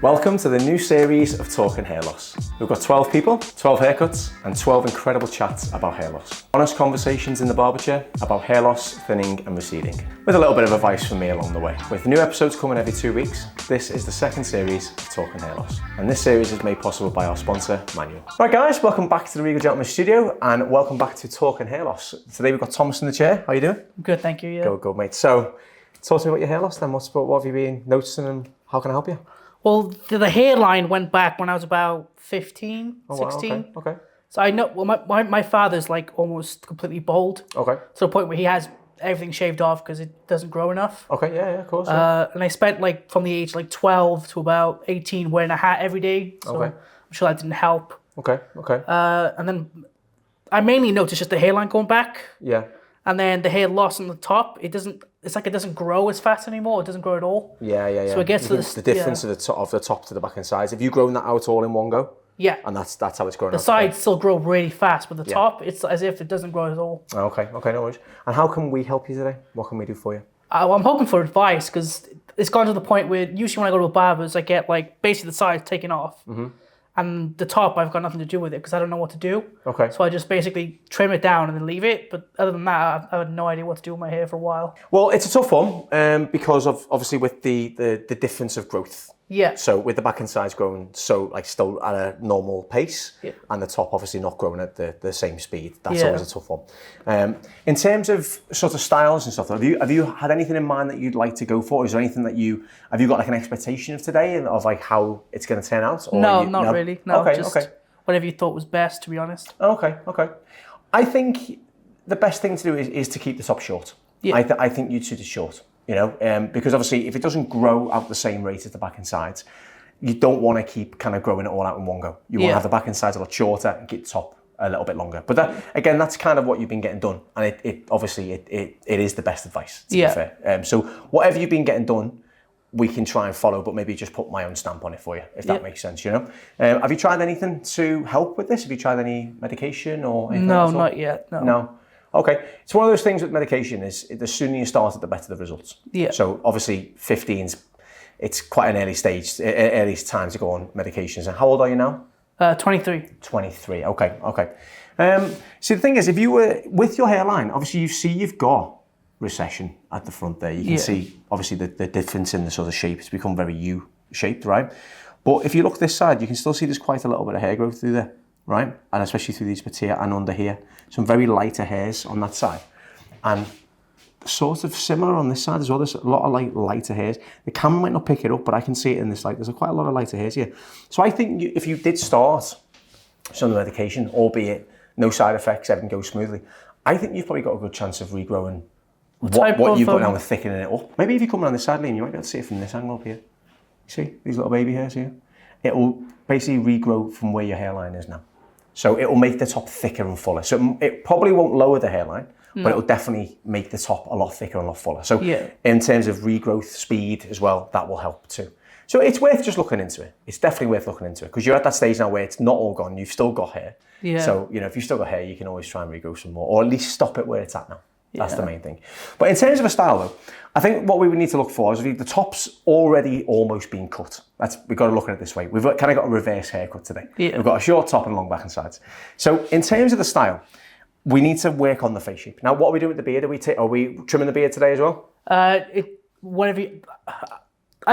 Welcome to the new series of Talking Hair Loss. We've got 12 people, 12 haircuts, and 12 incredible chats about hair loss. Honest conversations in the barber chair about hair loss, thinning, and receding, with a little bit of advice from me along the way. With new episodes coming every 2 weeks, this is the second series of Talking Hair Loss. And this series is made possible by our sponsor, Manual. Right guys, welcome back to the Regal Gentleman Studio, and welcome back to Talking Hair Loss. Today we've got Thomas in the chair. How you doing? Good, thank you. Yeah. Good, mate. So, talk to me about your hair loss then. What have you been noticing and how can I help you? Well, the hairline went back when I was about 15, Oh, 16. Wow, okay. So I know, well, my father's like almost completely bald. Okay. To the point where he has everything shaved off because it doesn't grow enough. Okay, yeah, of course. Yeah. And I spent like from the age like 12 to about 18 wearing a hat every day. So Okay. I'm sure that didn't help. Okay. And then I mainly noticed just the hairline going back. Yeah. And then the hair loss on the top, it's like it doesn't grow as fast anymore. It doesn't grow at all. Yeah. So it gets to the difference of the top to the back and sides. Have you grown that out all in one go? Yeah. And that's how it's growing. The sides still grow really fast, but the Yeah. top, it's as if it doesn't grow at all. Okay, no worries. And how can we help you today? What can we do for you? I'm hoping for advice because it's gone to the point where usually when I go to a barber's, I get like basically the sides taken off. Mm-hmm. And the top, I've got nothing to do with it because I don't know what to do. Okay. So I just basically trim it down and then leave it. But other than that, I had no idea what to do with my hair for a while. Well, it's a tough one because of obviously with the difference of growth. Yeah. So with the back and sides growing still at a normal pace, yeah. And the top obviously not growing at the same speed. That's Yeah. always a tough one. In terms of sort of styles and stuff, have you had anything in mind that you'd like to go for? Is there anything that have you got like an expectation of today and of like how it's going to turn out? Or No, not really. No, okay, just okay. whatever you thought was best, to be honest. Okay. I think the best thing to do is to keep the top short. Yeah. I think you'd suit it short. Because obviously if it doesn't grow out the same rate as the back and sides, you don't want to keep kind of growing it all out in one go. You want to have the back and sides a lot shorter and keep the top a little bit longer. But that's kind of what you've been getting done. And it obviously is the best advice, to be fair. So whatever you've been getting done, we can try and follow, but maybe just put my own stamp on it for you, if that makes sense, Have you tried anything to help with this? Have you tried any medication or anything? No, not yet. No. Okay, it's one of those things with medication is the sooner you start it, the better the results. Yeah. So obviously 15's, it's quite an early time to go on medications. And how old are you now? 23. 23, okay. See, the thing is, if you were, with your hairline, obviously you've got recession at the front there. You can see, obviously, the difference in the sort of shape. It's become very U-shaped, right? But if you look this side, you can still see there's quite a little bit of hair growth through there, right? And especially through these bits here and under here. Some very lighter hairs on that side. And sort of similar on this side as well. There's a lot of lighter hairs. The camera might not pick it up, but I can see it in this light. There's quite a lot of lighter hairs here. So I think if you did start some medication, albeit no side effects, everything goes smoothly, I think you've probably got a good chance of regrowing what you've got now and thickening it up. Maybe if you come around the side lane, you might be able to see it from this angle up here. You see these little baby hairs here? It will basically regrow from where your hairline is now. So it will make the top thicker and fuller. So it probably won't lower the hairline, but it will definitely make the top a lot thicker and a lot fuller. So in terms of regrowth speed as well, that will help too. So it's worth just looking into it. It's definitely worth looking into it because you're at that stage now where it's not all gone. You've still got hair. Yeah. So, if you've still got hair, you can always try and regrow some more or at least stop it where it's at now. That's the main thing. But in terms of a style though, I think what we would need to look for is the top's already almost been cut. We've got to look at it this way. We've kind of got a reverse haircut today. Yeah. We've got a short top and long back and sides. So in terms of the style, we need to work on the face shape. Now, what are we doing with the beard? Are we trimming the beard today as well? I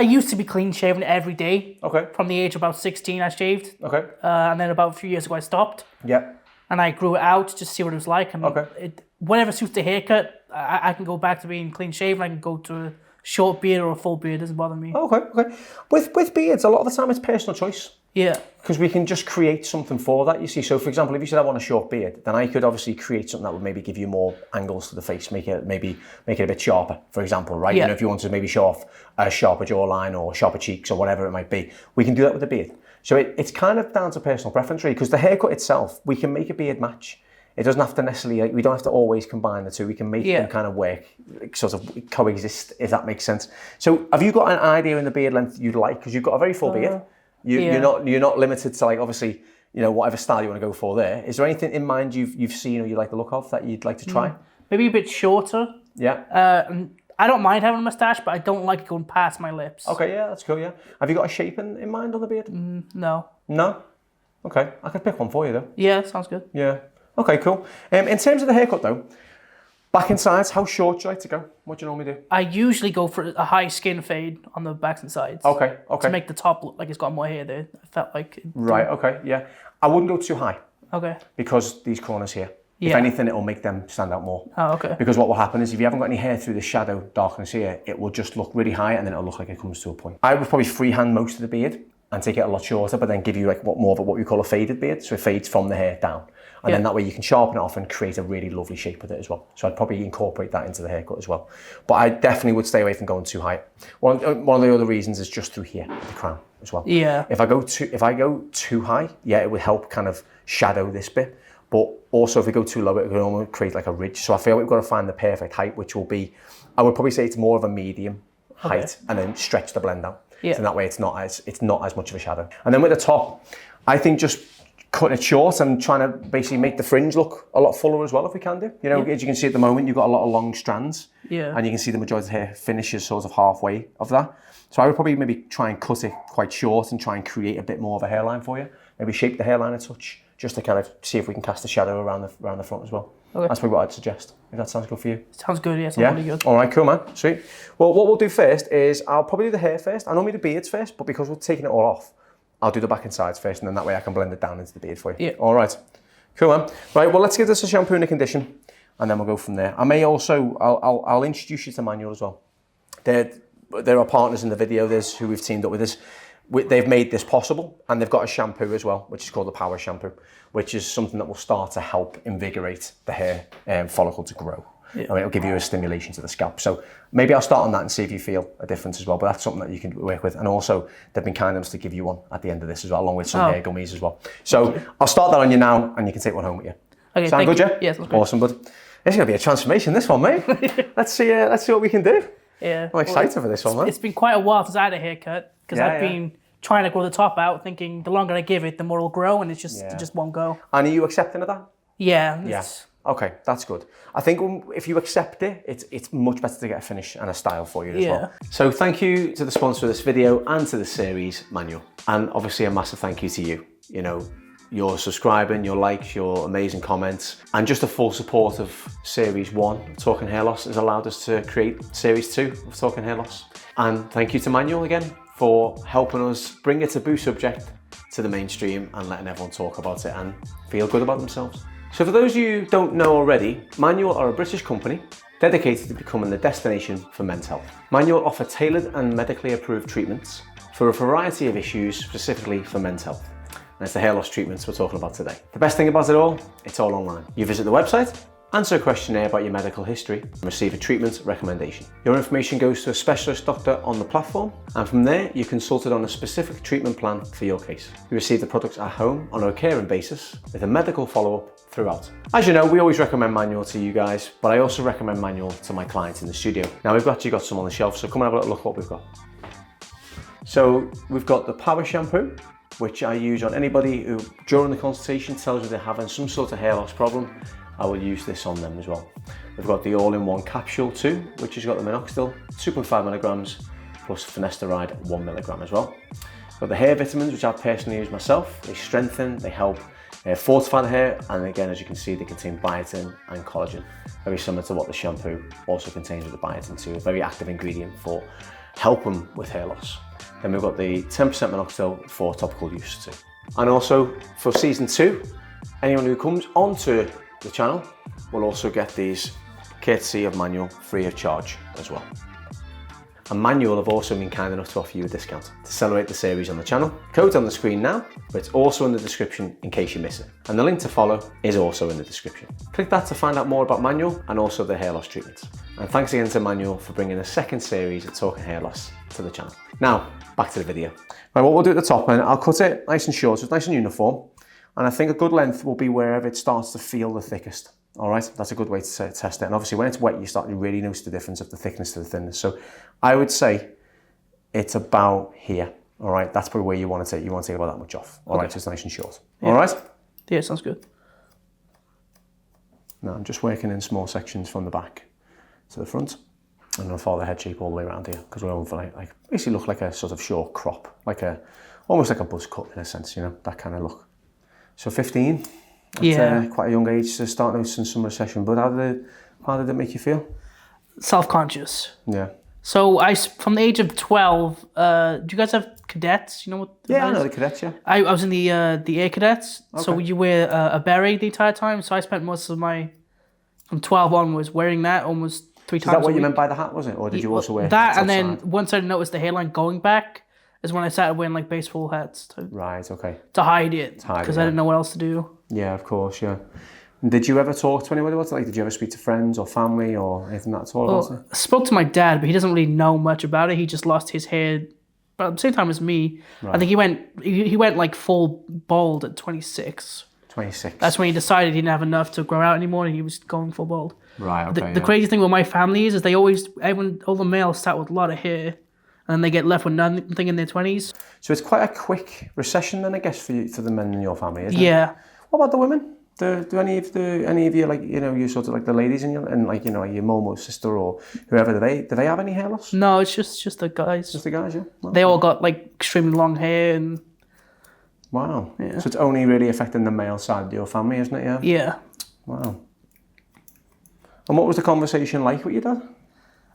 used to be clean shaven every day. Okay. From the age of about 16, I shaved. Okay. And then about a few years ago, I stopped. Yeah. And I grew it out just to see what it was like. And whenever suits the haircut, I can go back to being clean shaven. I can go to a short beard or a full beard. It doesn't bother me. Okay. With beards, a lot of the time it's personal choice. Yeah. Because we can just create something for that, you see. So, for example, if you said I want a short beard, then I could obviously create something that would maybe give you more angles to the face, make it a bit sharper, for example, right? Yeah. If you want to maybe show off a sharper jawline or sharper cheeks or whatever it might be, we can do that with the beard. So it's kind of down to personal preference, really, because the haircut itself, we can make a beard match. It doesn't have to necessarily, we don't have to always combine the two. We can make them kind of work, sort of coexist, if that makes sense. So have you got an idea in the beard length you'd like? Because you've got a very full beard. You're not limited to obviously, whatever style you want to go for there. Is there anything in mind you've seen or you like the look of that you'd like to try? Maybe a bit shorter. Yeah. And I don't mind having a mustache, but I don't like it going past my lips. Okay, yeah, that's cool, yeah. Have you got a shape in mind on the beard? No. No? Okay, I could pick one for you though. Yeah, sounds good. Yeah. Okay, cool. In terms of the haircut though, back and sides, how short do you like to go? What do you normally do? I usually go for a high skin fade on the backs and sides. Okay, okay. To make the top look like it's got more hair there. I felt like... Right, okay, yeah. I wouldn't go too high. Okay. Because these corners here. If Yeah. anything, it'll make them stand out more. Oh, okay. Because what will happen is if you haven't got any hair through the shadow darkness here, it will just look really high and then it'll look like it comes to a point. I would probably freehand most of the beard and take it a lot shorter, but then give you like more of what we call a faded beard. So it fades from the hair down. And then that way you can sharpen it off and create a really lovely shape with it as well. So I'd probably incorporate that into the haircut as well. But I definitely would stay away from going too high. One of the other reasons is just through here, the crown as well. Yeah. If I go too high, yeah, it would help kind of shadow this bit. But also if we go too low, it can almost create like a ridge. So I feel we've got to find the perfect height, which will be, I would probably say it's more of a medium height and then stretch the blend out. Yeah. So that way it's not as much of a shadow. And then with the top, I think just cutting it short and trying to basically make the fringe look a lot fuller as well if we can do. You know, as you can see at the moment, you've got a lot of long strands. Yeah. And you can see the majority of the hair finishes sort of halfway of that. So I would probably maybe try and cut it quite short and try and create a bit more of a hairline for you. Maybe shape the hairline a touch, just to kind of see if we can cast a shadow around the front as well. Okay. That's probably what I'd suggest, if that sounds good for you. Sounds good, yeah. Sounds really good. All right, cool, man. Sweet. Well, what we'll do first is I'll probably do the hair first. I normally do beards first, but because we're taking it all off, I'll do the back and sides first, and then that way I can blend it down into the beard for you. Yeah. All right. Cool, man. Right, well, let's give this a shampoo and a condition, and then we'll go from there. I may also, I'll introduce you to Manual as well. There are partners in the video, there's who we've teamed up with us. They've made this possible, and they've got a shampoo as well, which is called the Power Shampoo, which is something that will start to help invigorate the hair follicle to grow. Yeah. I mean, it'll give you a stimulation to the scalp. So maybe I'll start on that and see if you feel a difference as well. But that's something that you can work with. And also, they've been kind enough to give you one at the end of this as well, along with some hair gummies as well. So I'll start that on you now, and you can take one home with you. Okay, Sound good, yeah? Yeah, sounds good. Awesome, bud. It's going to be a transformation, this one, mate. Let's see what we can do. Yeah. I'm excited for this one, man. It's been quite a while since I had a haircut, because I've been trying to grow the top out, thinking the longer I give it, the more it'll grow, and it just won't go. And are you accepting of that? Yeah. Yeah. Okay, that's good. I think if you accept it, it's much better to get a finish and a style for you as well. So thank you to the sponsor of this video and to the series, Manual. And obviously a massive thank you to you. You know, your subscribing, your likes, your amazing comments, and just the full support of Series 1 of Talking Hair Loss has allowed us to create Series 2 of Talking Hair Loss. And thank you to Manual again for helping us bring a taboo subject to the mainstream and letting everyone talk about it and feel good about themselves. So for those of you who don't know already, Manual are a British company dedicated to becoming the destination for men's health. Manual offer tailored and medically approved treatments for a variety of issues specifically for men's health. And it's the hair loss treatments we're talking about today. The best thing about it all, it's all online. You visit the website, answer a questionnaire about your medical history, and receive a treatment recommendation. Your information goes to a specialist doctor on the platform, and from there, you're consulted on a specific treatment plan for your case. You receive the products at home on a recurring basis with a medical follow-up throughout. As you know, we always recommend Manual to you guys, but I also recommend Manual to my clients in the studio. Now we've actually got some on the shelf, so come and have a little look what we've got. So we've got the Power Shampoo, which I use on anybody who during the consultation tells me they're having some sort of hair loss problem. I will use this on them as well. We've got the all-in-one capsule too, which has got the minoxidil, 2.5 milligrams, plus finasteride, 1 milligram as well. We've got the hair vitamins, which I personally use myself. They strengthen, they help fortify the hair, and again, as you can see, they contain biotin and collagen. Very similar to what the shampoo also contains with the biotin too, a very active ingredient for helping with hair loss. Then we've got the 10% minoxidil for topical use too. And also for season 2, anyone who comes onto the channel will also get these courtesy of Manual free of charge as well. And Manual have also been kind enough to offer you a discount to celebrate the series on the channel. Code's on the screen now, but it's also in the description in case you miss it. And the link to follow is also in the description. Click that to find out more about Manual and also the hair loss treatments. And thanks again to Manual for bringing a second series of Talking Hair Loss to the channel. Now, back to the video. Right, what we'll do at the top, and I'll cut it nice and short, so it's nice and uniform. And I think a good length will be wherever it starts to feel the thickest. All right, that's a good way to test it. And obviously when it's wet, you start to really notice the difference of the thickness to the thinness. So I would say it's about here. All right, that's probably where you want to take. You want to take about that much off. All right, so it's nice and short. Yeah. All right? Yeah, sounds good. Now I'm just working in small sections from the back to the front. And then follow the head shape all the way around here, because we're going for like basically look like a sort of short crop, almost like a buzz cut in a sense, you know, that kind of look. So 15, at quite a young age to start noticing some recession. But how did it make you feel? Self-conscious. Yeah. So from the age of 12, do you guys have cadets? You know what? Yeah, I know the cadets. Yeah. I was in the Air Cadets. Okay. So you wear a beret the entire time. So I spent most of from 12 onwards wearing that almost 3 times. Is that what a you week. meant by the hat? Was it, or did you also wear that? the And then side? once I noticed the hairline going back, is when I started wearing like baseball hats Right. Okay. to hide it, because I didn't know what else to do. Yeah, of course. Yeah. And did you ever talk to anybody about it? Like, did you ever speak to friends or family or anything at all about it? I spoke to my dad, but he doesn't really know much about it. He just lost his hair, but at the same time as me. Right. I think he went like full bald at 26. 26. That's when he decided he didn't have enough to grow out anymore, and he was going full bald. Right. Okay. The crazy thing with my family is all the males start with a lot of hair, and then they get left with nothing in their 20s. So it's quite a quick recession then, I guess, for the men in your family, isn't it? Yeah. What about the women? Do any of you, like, you know, you sort of like the ladies and like, you know, your mum or sister or whoever, do they have any hair loss? No, it's just the guys. Just the guys, yeah. Well, they all got like extremely long hair and. Wow. Yeah. So it's only really affecting the male side of your family, isn't it? Yeah. Yeah. Wow. And what was the conversation like with your dad?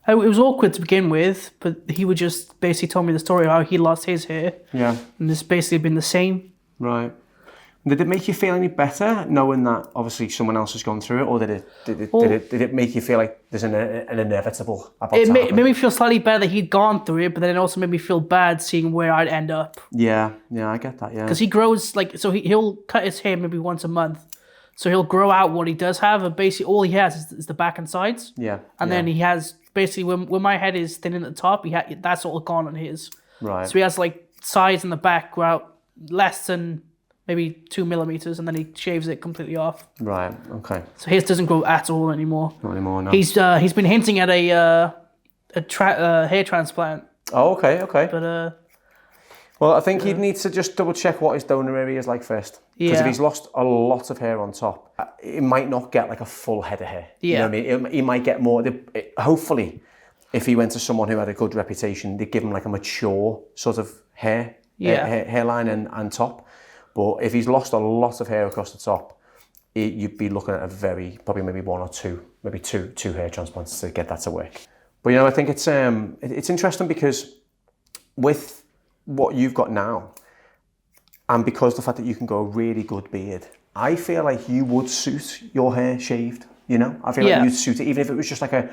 It was awkward to begin with, but he would just basically tell me the story of how he lost his hair. Yeah. And it's basically been the same. Right. Did it make you feel any better knowing that obviously someone else has gone through it, or did it make you feel like there's an inevitable about it made me feel slightly better that he'd gone through it, but then it also made me feel bad seeing where I'd end up. Yeah, I get that. Yeah. Because he grows he'll cut his hair maybe once a month, so he'll grow out what he does have, and basically all he has is the back and sides. Yeah. And then he has basically when my head is thin at the top, that's all gone on his. Right. So he has like sides in the back grow out less than maybe 2 millimeters, and then he shaves it completely off. Right. Okay. So his doesn't grow at all anymore. Not anymore. No. He's been hinting at a hair transplant. Oh, okay. But well, I think he'd need to just double check what his donor area is like first. Because if he's lost a lot of hair on top, it might not get like a full head of hair. Yeah. You know what I mean? He might get more. Hopefully, if he went to someone who had a good reputation, they'd give him like a mature sort of hairline and top. But if he's lost a lot of hair across the top, you'd be looking at probably maybe one or two, maybe two hair transplants to get that to work. But you know, I think it's interesting because with what you've got now, and because the fact that you can grow a really good beard, I feel like you would suit your hair shaved. You know, I feel like you'd suit it, even if it was just like a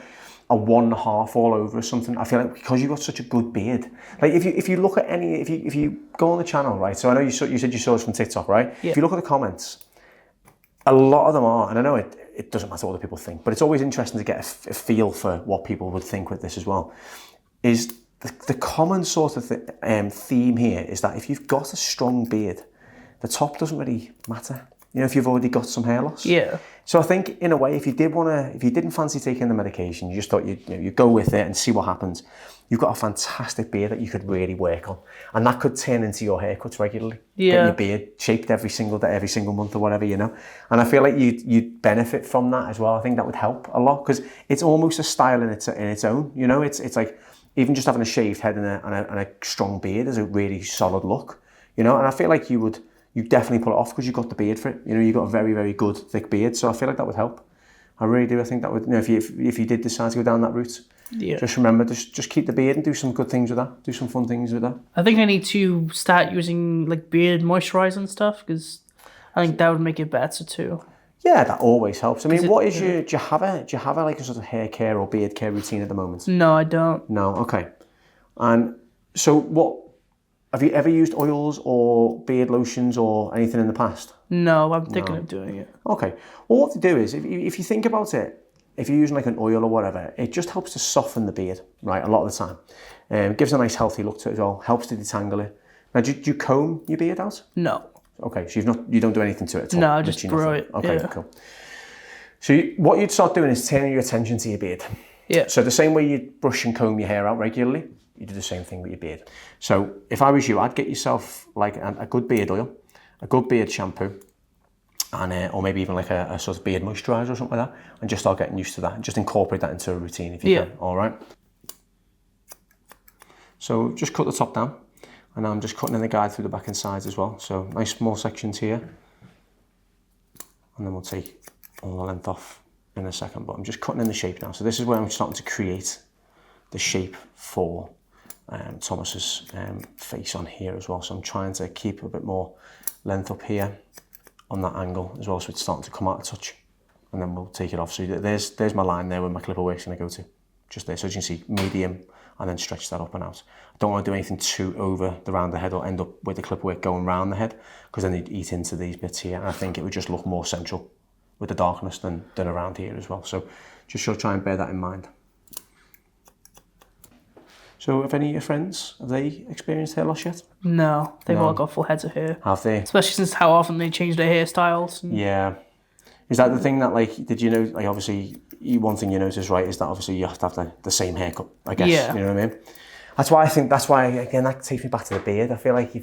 1.5 all over or something. I feel like because you've got such a good beard, like if you look at if you go on the channel, right? So I know you said you saw us from TikTok, right? Yeah. If you look at the comments, a lot of them are, and I know it doesn't matter what other people think, but it's always interesting to get a feel for what people would think with this as well. Is the common sort of theme here is that if you've got a strong beard, the top doesn't really matter. You know, if you've already got some hair loss. Yeah. So I think in a way, if you didn't fancy taking the medication, you just thought you'd go with it and see what happens. You've got a fantastic beard that you could really work on, and that could turn into your haircuts regularly. Yeah. Get your beard shaped every single day, every single month, or whatever, you know. And I feel like you'd benefit from that as well. I think that would help a lot because it's almost a style in its own. You know, it's like even just having a shaved head and a strong beard is a really solid look. You know, and I feel like you definitely pull it off because you've got the beard for it. You know, you've got a very, very good thick beard. So I feel like that would help. I really do. I think that would, you know, if you did decide to go down that route, just remember, just keep the beard and do some good things with that. Do some fun things with that. I think I need to start using like beard moisturizer and stuff because I think that would make it better too. Yeah, that always helps. I mean, do you have a like a sort of hair care or beard care routine at the moment? No, I don't. No, okay. And so have you ever used oils or beard lotions or anything in the past? No, I'm thinking of doing it. Okay. Well, what to do is, if you think about it, if you're using like an oil or whatever, it just helps to soften the beard, right, a lot of the time. It gives a nice healthy look to it as well, helps to detangle it. Now, do you comb your beard out? No. Okay, so you don't do anything to it at all? No, I just grow it. Okay, cool. So what you'd start doing is turning your attention to your beard. Yeah. So the same way you brush and comb your hair out regularly, you do the same thing with your beard. So if I was you, I'd get yourself like a good beard oil, a good beard shampoo, and or maybe even like a sort of beard moisturiser or something like that, and just start getting used to that and just incorporate that into a routine if you can. All right. So just cut the top down, and I'm just cutting in the guide through the back and sides as well. So nice small sections here, and then we'll take all the length off in a second, but I'm just cutting in the shape now. So this is where I'm starting to create the shape for Thomas's face on here as well. So I'm trying to keep a bit more length up here on that angle as well, so it's starting to come out a touch, and then we'll take it off. So there's my line there where my clipper work's going to go to, just there. So as you can see, medium, and then stretch that up and out. I don't want to do anything too over the round the head or end up with the clipper work going round the head, because then they'd eat into these bits here, and I think it would just look more central with the darkness than around here as well. So just sort of try and bear that in mind. So have any of your friends, have they experienced hair loss yet? No, they've all got full heads of hair. Have they? Especially since how often they change their hairstyles. Yeah. Is that the thing that, like, did you know, like, obviously, one thing you notice, right, is that obviously you have to have the same haircut, I guess. Yeah. You know what I mean? That's why, again, that takes me back to the beard. I feel like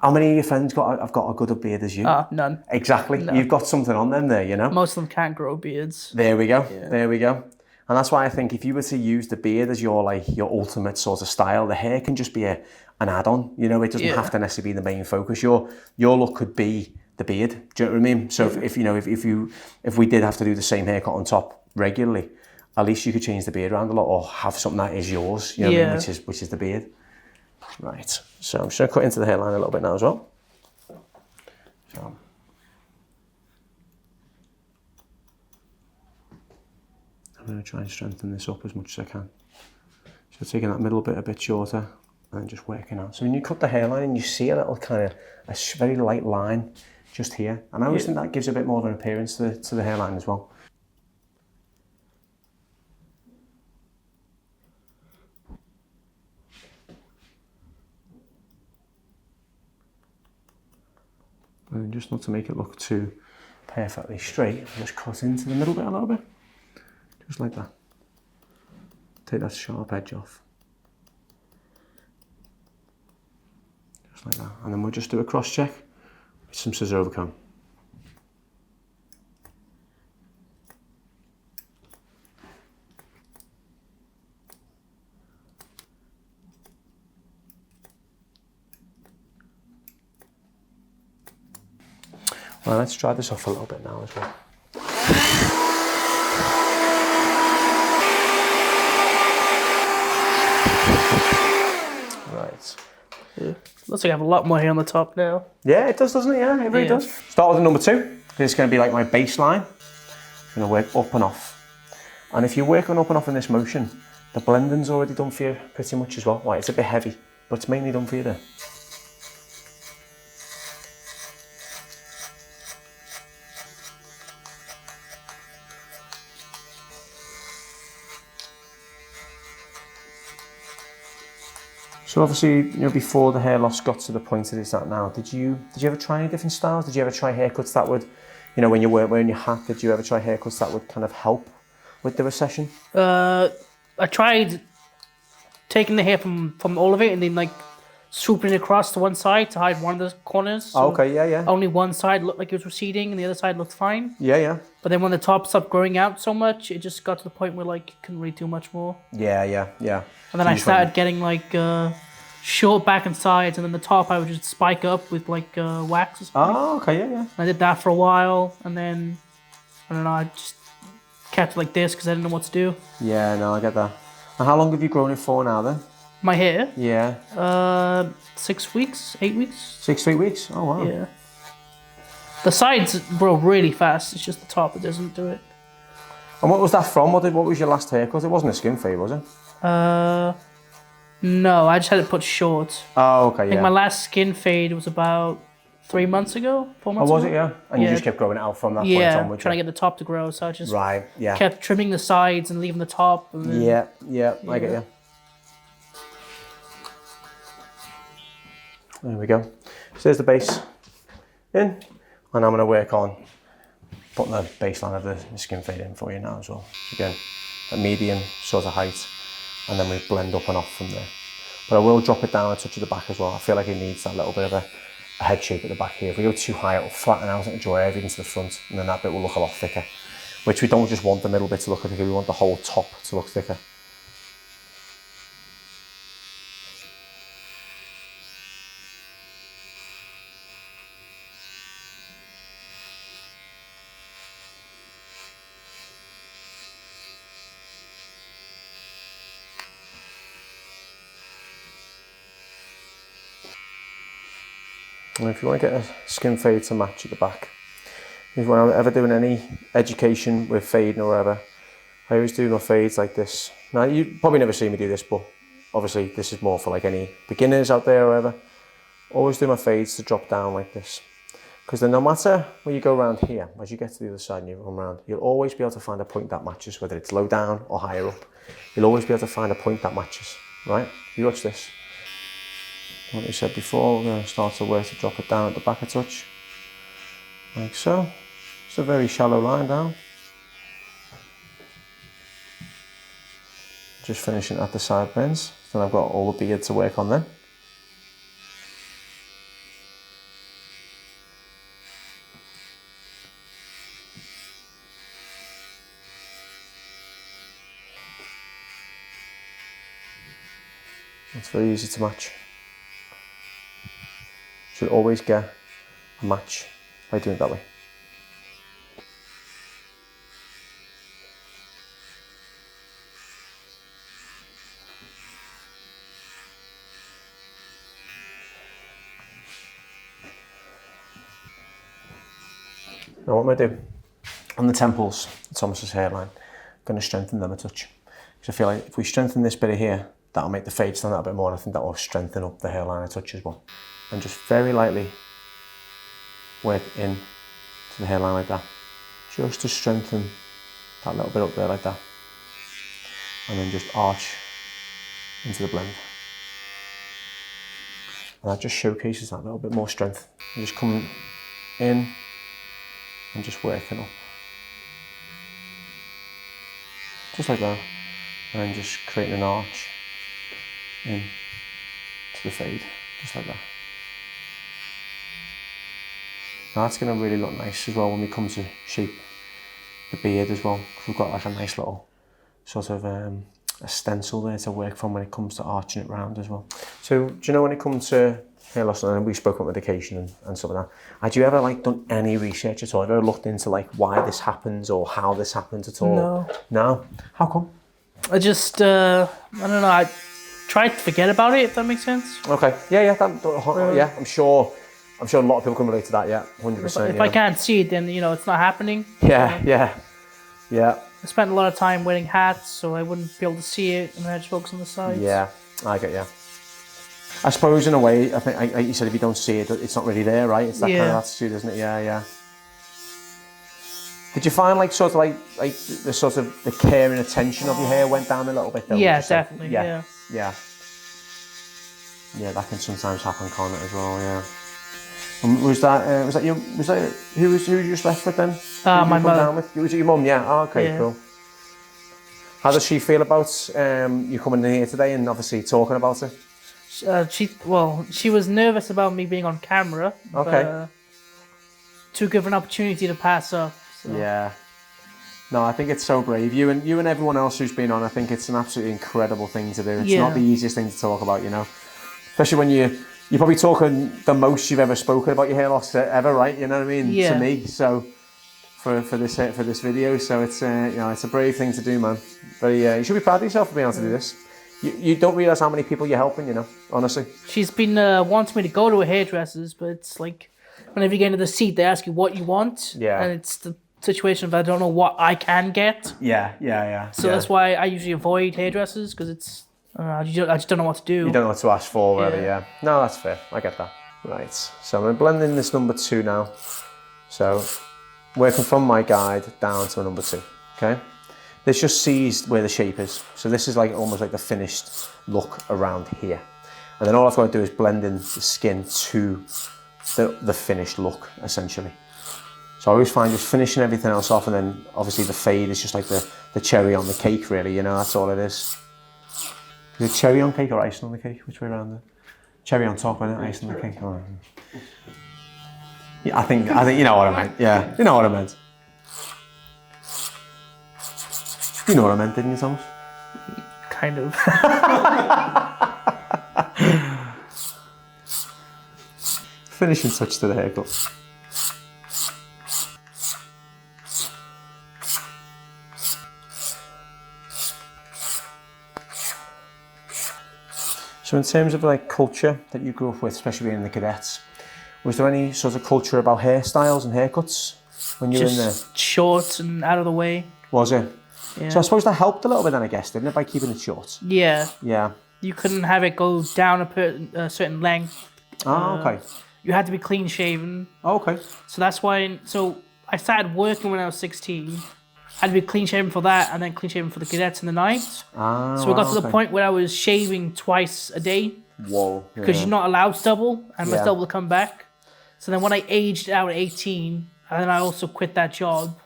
how many of your friends have got a good a beard as you? None. Exactly. None. You've got something on them there, you know? Most of them can't grow beards. There we go. Yeah. There we go. And that's why I think if you were to use the beard as your ultimate sort of style, the hair can just be an add-on. You know, it doesn't have to necessarily be the main focus. Your look could be the beard. Do you know what I mean? So if we did have to do the same haircut on top regularly, at least you could change the beard around a lot, or have something that is yours. You know what I mean? Which is the beard. Right. So I'm just going to cut into the hairline a little bit now as well. So. I'm going to try and strengthen this up as much as I can. So taking that middle bit a bit shorter and just working out. So when you cut the hairline and you see a little kind of a very light line just here, and I always think that gives a bit more of an appearance to the hairline as well. And just not to make it look too perfectly straight, just cut into the middle bit a little bit. Just like that. Take that sharp edge off. Just like that. And then we'll just do a cross check with some scissor over comb. Well, let's try this off a little bit now as well. Right. Yeah. Looks like I have a lot more hair on the top now. Yeah, it does, doesn't it? Yeah, it really does. Start with number 2. This is going to be like my baseline. I'm going to work up and off. And if you're working up and off in this motion, the blending's already done for you pretty much as well. Right, it's a bit heavy, but it's mainly done for you there. So obviously, before the hair loss got to the point that it's at now, did you ever try any different styles? Did you ever try haircuts that would, when you weren't wearing your hat, did you ever try haircuts that would kind of help with the recession? I tried taking the hair from all of it and then like swooping it across to one side to hide one of the corners. So okay, yeah. Only one side looked like it was receding and the other side looked fine. Yeah. But then when the top stopped growing out so much, it just got to the point where like you couldn't really do much more. Yeah. And then I started getting like short back and sides, and then the top I would just spike up with like wax or something. Oh, okay, yeah. And I did that for a while, and then I don't know, I just kept it like this because I didn't know what to do. Yeah, no, I get that. And how long have you grown it for now then? My hair? Yeah. 6 weeks, 8 weeks. 6 to 8 weeks? Oh wow. Yeah. The sides grow really fast. It's just the top that doesn't do it. And what was that from? What was your last haircut? It wasn't a skin fade, was it? No, I just had it put short. Oh, okay, I think my last skin fade was about 3 months ago, 4 months ago. Oh, was it, yeah? And you just kept growing it out from that point on, Yeah, trying to get the top to grow, so I just yeah. kept trimming the sides and leaving the top. And then, yeah, I get you. There we go. So there's the base in, and I'm going to work on putting the baseline of the skin fade in for you now as well. Again, a medium sort of height, and then we blend up and off from there. But I will drop it down a touch at the back as well. I feel like it needs that little bit of a head shape at the back here. If we go too high, it'll flatten out and draw everything to the front, and then that bit will look a lot thicker, which we don't just want the middle bit to look thicker, we want the whole top to look thicker. And if you want to get a skin fade to match at the back, if when I'm ever doing any education with fading or whatever, I always do my fades like this. Now you probably never see me do this, but obviously this is more for like any beginners out there or whatever. Always do my fades to drop down like this. Because then no matter where you go around here, as you get to the other side and you run around, you'll always be able to find a point that matches, whether it's low down or higher up. You'll always be able to find a point that matches, right? You watch this. Like we said before, we're going to start to work to drop it down at the back a touch, like so. It's a very shallow line down. Just finishing at the side bends. Then I've got all the beard to work on then. It's very easy to match. Should always get a match by doing it that way. Now what I'm going to do, on the temples, Thomas's hairline, I'm going to strengthen them a touch. Because I feel like if we strengthen this bit here, that'll make the fade stand out a bit more, and I think that will strengthen up the hairline a touch as well. And just very lightly work in to the hairline like that, just to strengthen that little bit up there like that. And then just arch into the blend. And that just showcases that little bit more strength. And just coming in and just working up. Just like that. And then just creating an arch in to the fade, just like that. Now that's going to really look nice as well when we come to shape the beard as well. We've got like a nice little sort of a stencil there to work from when it comes to arching it round as well. So do you know when it comes to hair loss, and we spoke about medication and stuff like that, had you ever like done any research at all? Have you ever looked into like why this happens or how this happens at all? No. No? How come? I just, I don't know, I tried to forget about it, if that makes sense. Okay, yeah, yeah, I'm sure a lot of people can relate to that, yeah, 100%. If I can't see it, then, you know, it's not happening. Yeah. I spent a lot of time wearing hats, so I wouldn't be able to see it, and I had to focus on the sides. Yeah, I get you. I suppose in a way, I think, like you said, if you don't see it, it's not really there, right? It's that kind of attitude, isn't it? Yeah. Did you find like sort of like the sort of the care and attention of your hair went down a little bit though? Yeah, definitely. Yeah. Yeah, that can sometimes happen, can't it, as well? Yeah. Was that who you just left with then? My mum. Was it your mum? Yeah. Oh, okay, cool. How does she feel about you coming in here today and obviously talking about it? She was nervous about me being on camera. Okay. But, too good of an opportunity to pass up. So. Yeah. No, I think it's so brave. You and everyone else who's been on, I think it's an absolutely incredible thing to do. It's not the easiest thing to talk about, you know. Especially when you're probably talking the most you've ever spoken about your hair loss ever, right? You know what I mean? Yeah. To me, so for this video, so it's it's a brave thing to do, man. But you should be proud of yourself for being able to do this. You don't realise how many people you're helping, you know. Honestly. She's been wanting me to go to a hairdresser's, but it's like whenever you get into the seat, they ask you what you want. Yeah. And it's the situation of I don't know what I can get. Yeah. So that's why I usually avoid hairdressers, because it's I just don't know what to do. You don't know what to ask for, really. Yeah. No, that's fair. I get that. Right. So I'm going to blend in this number 2 now. So working from my guide down to a number 2. Okay. This just sees where the shape is. So this is like almost like the finished look around here. And then all I've got to do is blend in the skin to the finished look, essentially. So I always find just finishing everything else off, and then obviously the fade is just like the cherry on the cake, really, you know, that's all it is. Is it cherry on cake or icing on the cake? Which way around? Cherry on top and icing on the cake. Oh. Yeah, I think you know what I meant. Yeah, you know what I meant. You know what I meant, didn't you, Thomas? Kind of. Finishing touch to the haircut. So in terms of like culture that you grew up with, especially being in the cadets, Was there any sort of culture about hairstyles and haircuts when you were in there? Just short and out of the way. Was it? Yeah. So I suppose that helped a little bit then, I guess, didn't it, by keeping it short? Yeah. Yeah. You couldn't have it go down a certain length. Okay. You had to be clean shaven. Okay. So that's why. So I started working when I was 16. I had to be clean shaven for that, and then clean shaven for the cadets in the night. So we got to the point where I was shaving twice a day. Whoa. Because you're not allowed stubble, and my Yeah. stubble will come back. So then when I aged out at 18, and then I also quit that job,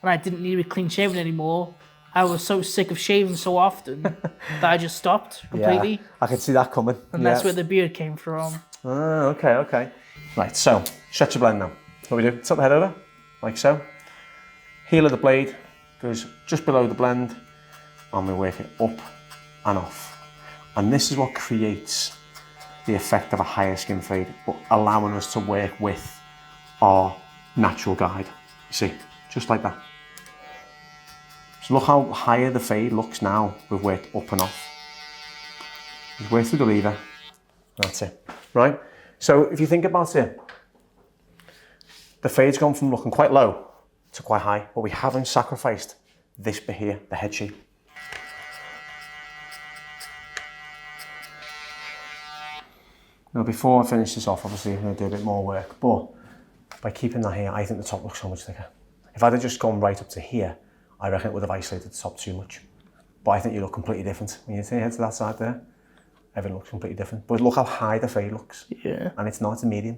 and I didn't need to be clean shaven anymore, I was so sick of shaving so often that I just stopped completely. Yeah, I could see that coming. And that's where the beard came from. Okay. Right, so stretch your blend now. What we do, tip the head over, like so. Heel of the blade goes just below the blend, and we work it up and off. And this is what creates the effect of a higher skin fade, but allowing us to work with our natural guide. You see, just like that. So look how higher the fade looks now. We've worked up and off. Just work through the lever. That's it, right? So if you think about it, the fade's gone from looking quite low to quite high, but we haven't sacrificed this bit here, the head shape. Now before I finish this off, obviously I'm going to do a bit more work, but by keeping that here, I think the top looks so much thicker. If I'd have just gone right up to here, I reckon it would have isolated the top too much. But I think you look completely different. When you turn your head to that side there, everything looks completely different. But look how high the fade looks. Yeah. And it's not, it's a medium.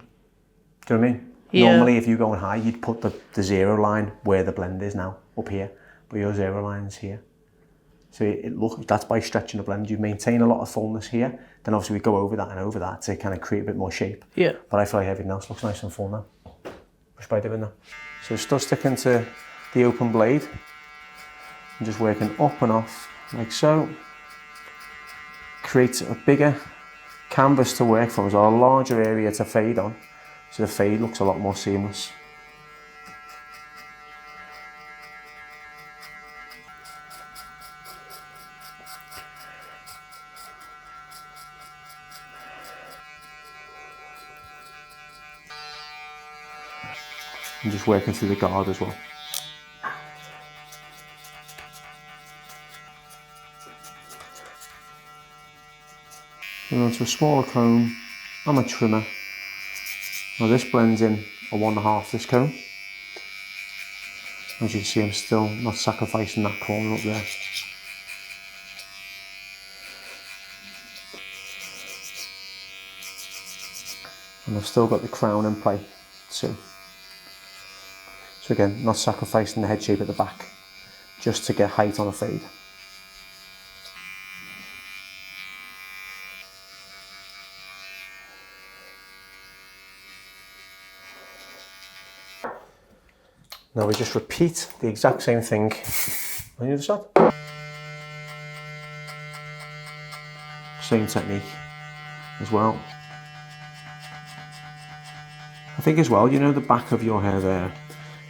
Do you know what I mean? Yeah. Normally if you're going high, you'd put the zero line where the blend is now, up here. But your zero line is here. So that's by stretching the blend. You maintain a lot of fullness here. Then obviously we go over that and over that to kind of create a bit more shape. Yeah. But I feel like everything else looks nice and full now. Just by doing that. So still sticking to the open blade. And just working up and off, like so. Creates a bigger canvas to work from, so a larger area to fade on. So the fade looks a lot more seamless. And just working through the guard as well. And onto a smaller comb and a trimmer. Now this blends in a 1.5 this comb. As you can see, I'm still not sacrificing that corner up there. And I've still got the crown in play too. So again, not sacrificing the head shape at the back, just to get height on a fade. Now we just repeat the exact same thing on the other side. Same technique as well. I think as well, you know the back of your hair there,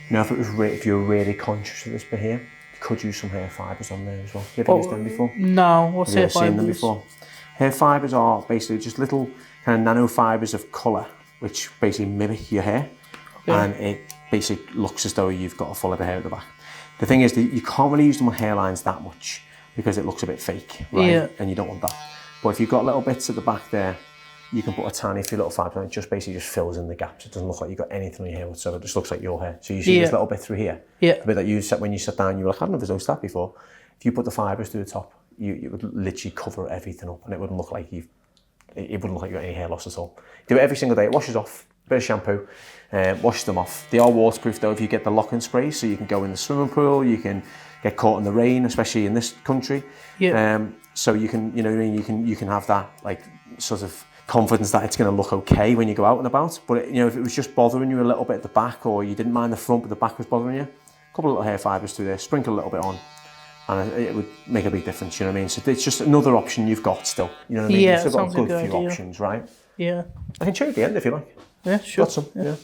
you know if you were really conscious of this bit here, you could use some hair fibres on there as well. Have you ever used them before? No, what's hair Have you ever seen them fibres? before? Hair fibres are basically just little kind of nano fibres of colour which basically mimic your hair. Okay. And it basically looks as though you've got a full head of hair at the back. The thing is that you can't really use them on hairlines that much because it looks a bit fake, right? Yeah. And you don't want that. But if you've got little bits at the back there, you can put a tiny few little fibres on it, just basically just fills in the gaps. It doesn't look like you've got anything on your hair whatsoever, it just looks like your hair. So you see this little bit through here, the bit that you set when you sat down, you were like, I've never noticed that before. If you put the fibres through the top, you would literally cover everything up and it wouldn't look like it wouldn't look like you got any hair loss at all. Do it every single day, it washes off, bit of shampoo, wash them off. They are waterproof though if you get the lock-in spray, so you can go in the swimming pool, you can get caught in the rain, especially in this country. Yeah. So you can, you know what I mean, you can have that like sort of confidence that it's going to look okay when you go out and about. But you know, if it was just bothering you a little bit at the back, or you didn't mind the front but the back was bothering you, a couple of little hair fibres through there, sprinkle a little bit on, and it would make a big difference. You know what I mean? So it's just another option you've got still. You know what I mean? Yeah, you've still got a good few idea. options, right? Yeah. I can show you at the end if you like. Yeah, sure. Got some. Yeah.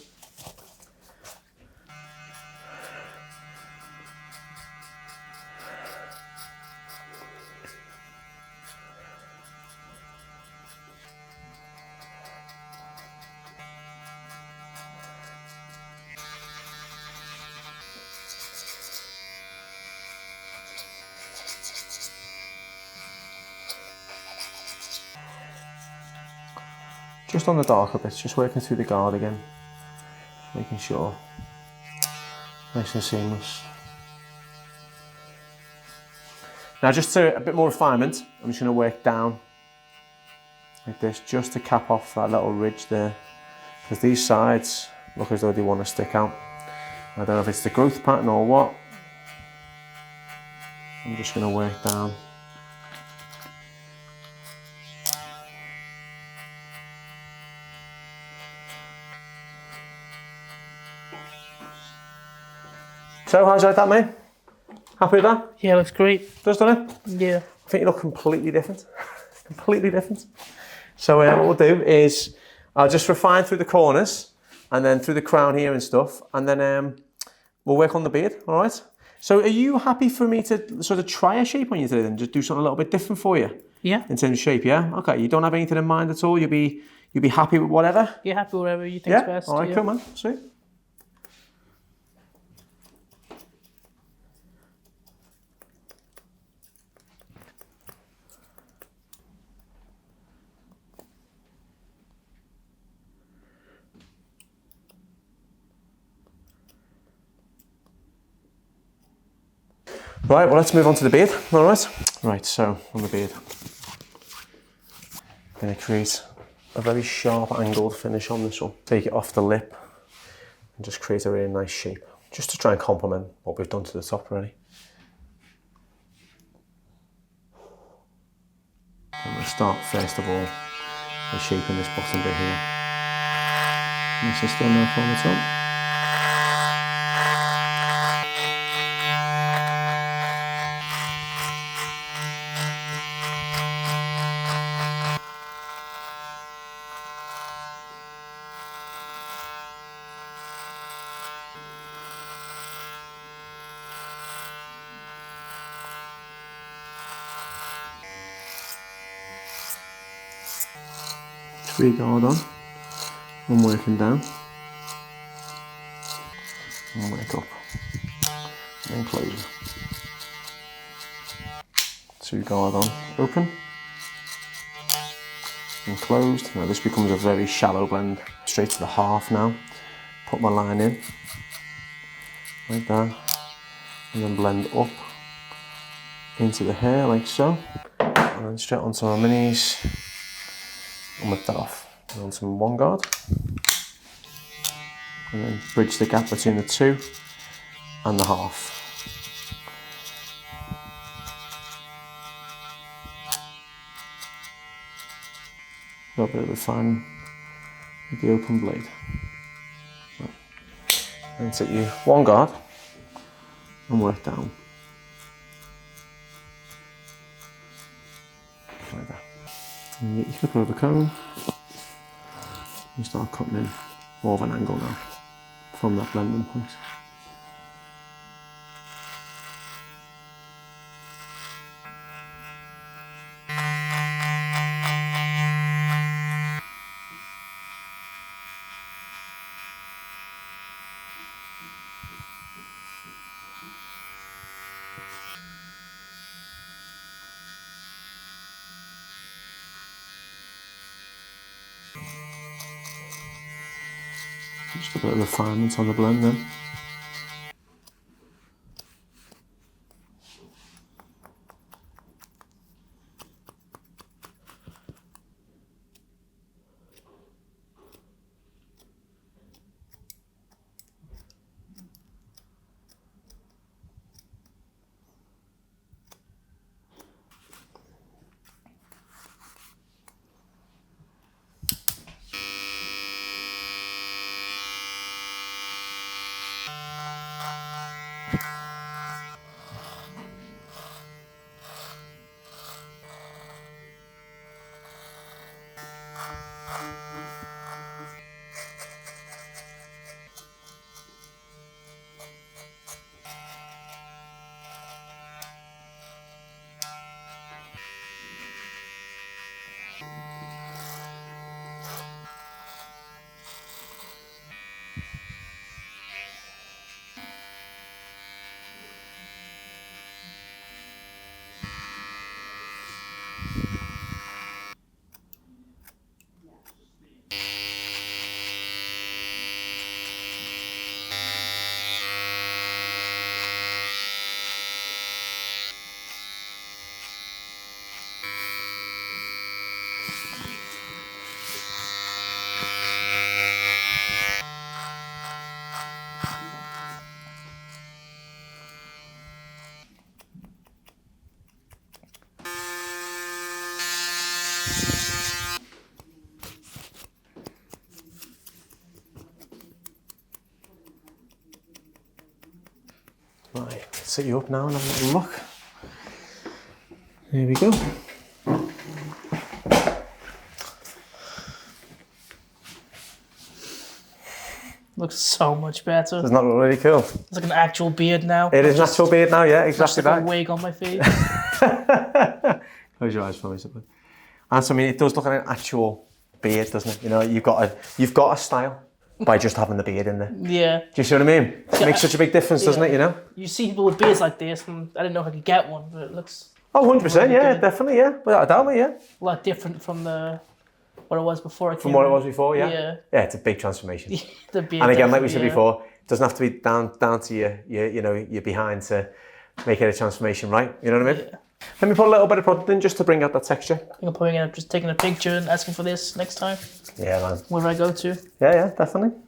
just on the darker bits, just working through the guard again, making sure nice and seamless. Now just to a bit more refinement, I'm just going to work down like this, just to cap off that little ridge there, because these sides look as though they want to stick out. I don't know if it's the growth pattern or what. I'm just going to work down. So how's that, mate? Happy with that? Yeah, looks great. Does, doesn't it? Yeah. I think you look completely different. Completely different. So what we'll do is I'll just refine through the corners and then through the crown here and stuff, and then we'll work on the beard, all right? So are you happy for me to sort of try a shape on you today and just do something a little bit different for you? Yeah. In terms of shape, yeah? Okay, you don't have anything in mind at all? You'll be happy with whatever? You're happy with whatever you think's best. All right, yeah. cool, man. Sweet. Right, well, let's move on to the beard, all right? Right, so on the beard, I'm going to create a very sharp angled finish on this one. Take it off the lip and just create a really nice shape, just to try and complement what we've done to the top already. I'm going to start, first of all, by shaping this bottom bit here. Nice and still now from the top. Regal on, and working down, and work up, and then close. Two guard on, open, and closed. Now this becomes a very shallow blend. Straight to the half now, put my line in, like that, and then blend up into the hair like so, and then straight onto my minis. And lift that off, and onto one guard, and then bridge the gap between the two and the half. A little bit of refining with the open blade. So, then take you one guard and work down. Like that. And you get your clip over comb, you start cutting in more of an angle now from that blending point. Just a bit of refinement on the blend then. Right, let's set you up now and have a little look. There we go. Looks so much better. Doesn't that look really cool? It's like an actual beard now. It is an actual beard now, yeah, exactly like that. a wig on my face. Close your eyes for me, something. And so, I mean, it does look like an actual beard, doesn't it? You know, you've got a style by just having the beard in there. Yeah. Do you see what I mean? It makes such a big difference, doesn't it, you know? You see people with beards like this, and I didn't know if I could get one, but it looks... Oh, 100%, yeah, definitely, yeah. Without a doubt, mate, yeah. A lot different from what it was before. From what it was before, yeah? Yeah. Yeah, it's a big transformation. The beard, and again, like we said before, it doesn't have to be down to your behind to make it a transformation, right? You know what I mean? Yeah. Let me put a little bit of product in just to bring out that texture. I think I'm putting in, just taking a picture and asking for this next time. Yeah, man. Wherever I go to. Yeah, definitely.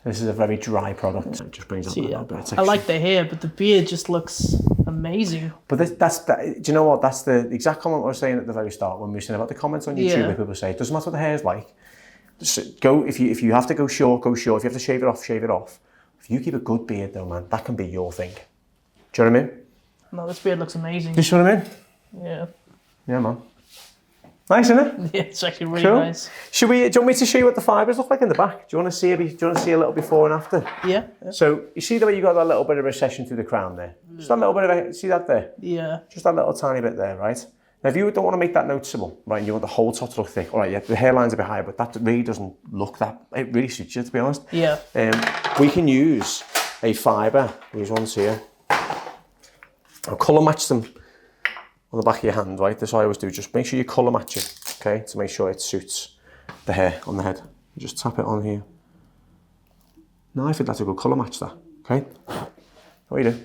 This is a very dry product. It just brings out a little bit of texture. I like the hair, but the beard just looks amazing. But do you know what? That's the exact comment I was saying at the very start when we were saying about the comments on YouTube where people say, it doesn't matter what the hair's like. Just go, if you have to go short, go short. If you have to shave it off, shave it off. If you keep a good beard though, man, that can be your thing. Do you know what I mean? No, this beard looks amazing. Do you see what I mean? Yeah. Yeah, man. Nice, isn't it? Yeah, it's actually really cool. nice. Do you want me to show you what the fibres look like in the back? Do you want to see a little before and after? Yeah. So you see the way you got that little bit of recession through the crown there? Just that little bit of see that there? Yeah. Just that little tiny bit there, right? Now if you don't want to make that noticeable, right, and you want the whole top to look thick, all right, yeah, the hairline's a bit higher, but that really doesn't look that, it really suits you, to be honest. Yeah. We can use a fibre, these ones here. I'll colour match them on the back of your hand, right? That's what I always do. Just make sure you colour match it, okay? To make sure it suits the hair on the head. You just tap it on here. Now I think that's a good colour match, that, okay? What you do?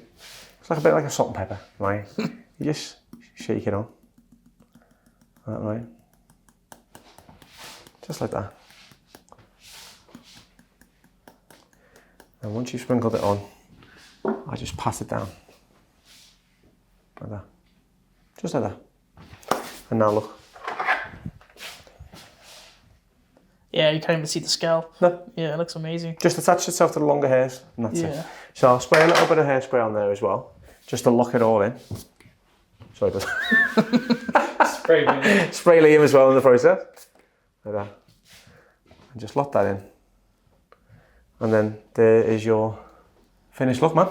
It's like a bit like a salt and pepper, right? You just shake it on. That right. Just like that. And once you've sprinkled it on, I just pass it down. Like that. Just like that. And now look. Yeah, you can't even see the scalp. No. Yeah, it looks amazing. Just attach itself to the longer hairs and that's it. So I'll spray a little bit of hairspray on there as well, just to lock it all in. Sorry, but spray Liam as well in the process. Like that. And just lock that in. And then there is your finished look, man.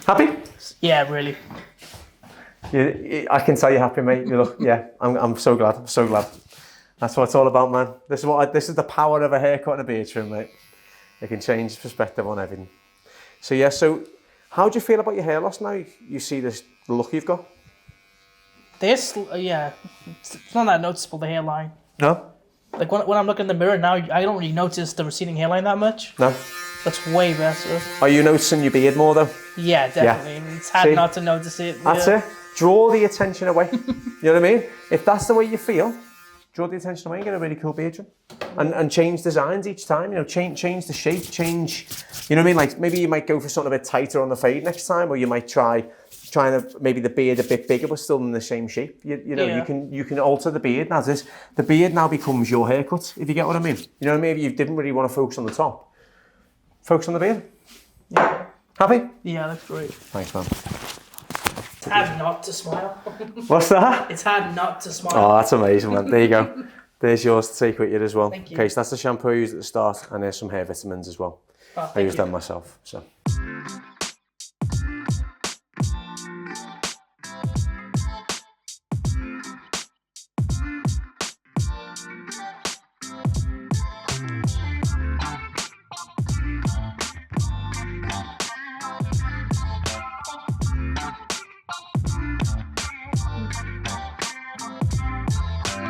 Happy? Yeah, really. I can tell you're happy, mate. You look, yeah. I'm so glad. I'm so glad. That's what it's all about, man. This is the power of a haircut and a beard trim, mate. It can change perspective on everything. So yeah. So, how do you feel about your hair loss now? You see the look you've got. This, yeah, it's not that noticeable, the hairline. No. Like when I'm looking in the mirror now, I don't really notice the receding hairline that much. No. That's way better. Are you noticing your beard more though? Yeah, definitely. Yeah. It's hard not to notice it. That's it. Draw the attention away. You know what I mean? If that's the way you feel, draw the attention away and get a really cool beard trim. And change designs each time, you know, change the shape, change, you know what I mean? Like maybe you might go for something a bit tighter on the fade next time, or you might try maybe the beard a bit bigger but still in the same shape. You know, you can alter the beard now. The beard now becomes your haircut, if you get what I mean. You know what I mean? If you didn't really want to focus on the top, focus on the beard. Yeah. Happy? Yeah, that's great. Thanks, man. It's hard not to smile. What's that? It's hard not to smile. Oh, that's amazing, man. There you go. There's yours to take with you as well. Thank you. Okay, so that's the shampoo I used at the start, and there's some hair vitamins as well. I use them myself. So.